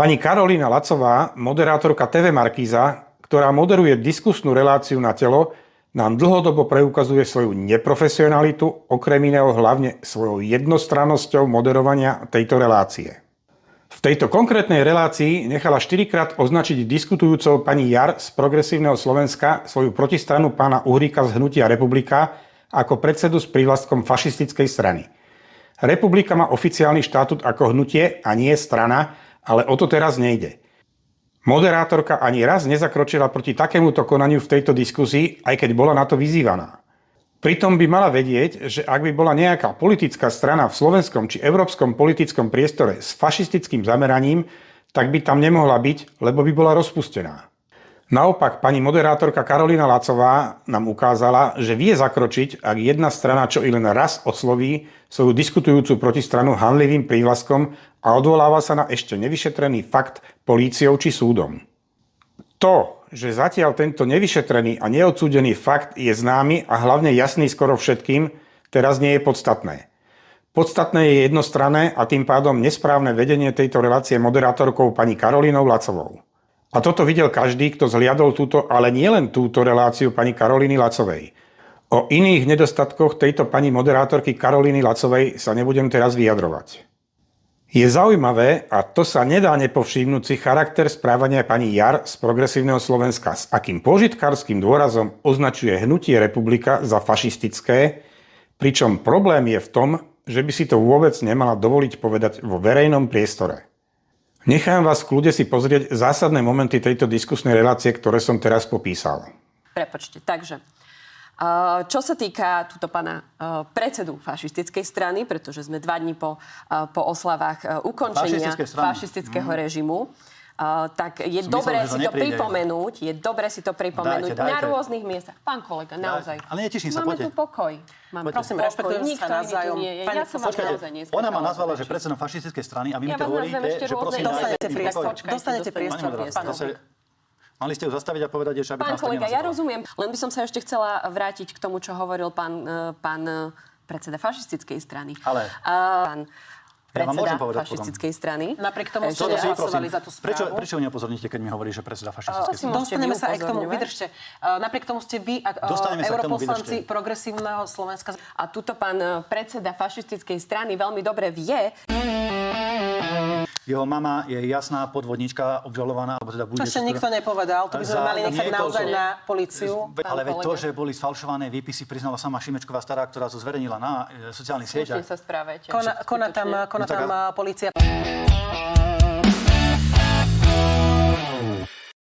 Pani Karolína Lacová, moderátorka TV Markíza, ktorá moderuje diskusnú reláciu Na telo, nám dlhodobo preukazuje svoju neprofesionalitu, okrem iného hlavne svojou jednostrannosťou moderovania tejto relácie. V tejto konkrétnej relácii nechala 4-krát označiť diskutujúcou pani Jar z Progresívneho Slovenska svoju protistranu pána Uhríka z Hnutia Republika ako predsedu s prívlastkom fašistickej strany. Republika má oficiálny štatút ako hnutie a nie strana, ale o to teraz nejde. Moderátorka ani raz nezakročila proti takémuto konaniu v tejto diskusii, aj keď bola na to vyzývaná. Pritom by mala vedieť, že ak by bola nejaká politická strana v slovenskom či európskom politickom priestore s fašistickým zameraním, tak by tam nemohla byť, lebo by bola rozpustená. Naopak, pani moderátorka Karolína Lacová nám ukázala, že vie zakročiť, ak jedna strana čo i len raz osloví svoju diskutujúcu protistranu hanlivým prívlaskom a odvoláva sa na ešte nevyšetrený fakt políciou či súdom. To, že zatiaľ tento nevyšetrený a neodsúdený fakt je známy a hlavne jasný skoro všetkým, teraz nie je podstatné. Podstatné je jednostranné a tým pádom nesprávne vedenie tejto relácie moderátorkou pani Karolínou Lacovou. A toto videl každý, kto zhliadol túto, ale nielen túto reláciu pani Karolíny Lacovej. O iných nedostatkoch tejto pani moderátorky Karolíny Lacovej sa nebudem teraz vyjadrovať. Je zaujímavé, a to sa nedá nepovšimnúť si, charakter správania pani Jar z Progresívneho Slovenska, s akým požitkárskym dôrazom označuje Hnutie Republika za fašistické, pričom problém je v tom, že by si to vôbec nemala dovoliť povedať vo verejnom priestore. Nechám vás v kľude si pozrieť zásadné momenty tejto diskusnej relácie, ktoré som teraz popísal. Prepočte, takže čo sa týka túto pána predsedu fašistickej strany, pretože sme 2 dní po oslavách ukončenia fašistického režimu, tak je dobré si to pripomenúť. Na rôznych miestach. Pán kolega, naozaj. Ale neteším sa, poďte. Máme tu pokoj. Prosím, rešpektujeme sa navzájom. Ja som vám naozaj neskôr. Ona ma nazvala, že predsedom fašistickej strany a vy mi to hovoríte, že prosím... Dostanete priestor. Mali ste ju zastaviť a povedať, že aby pán kolega, ja rozumiem. Len by som sa ešte chcela vrátiť k tomu, čo hovoril pán predseda fašistickej strany. Ale... Pán predseda fašistickej strany. Napriek tomu, že hlasovali za tú správu. Prečo ho neupozorníte, keď mi hovorí, že predseda fašistickej strany? Dostaneme sa aj k tomu, vydržte. Napriek tomu ste vy, europoslanci Progresívneho Slovenska. A tuto pán predseda fašistickej strany veľmi dobre vie. Jeho mama je jasná podvodnička, obžalovaná, alebo teda bude... To ešte nikto nepovedal, to by sme mali nechať naozaj na políciu. Ale veď to, že boli sfalšované výpisy, priznala sama Šimečková stará, ktorá to zverejnila na sociálnych sieťach. Slušne sa správajte. Koná tam polícia.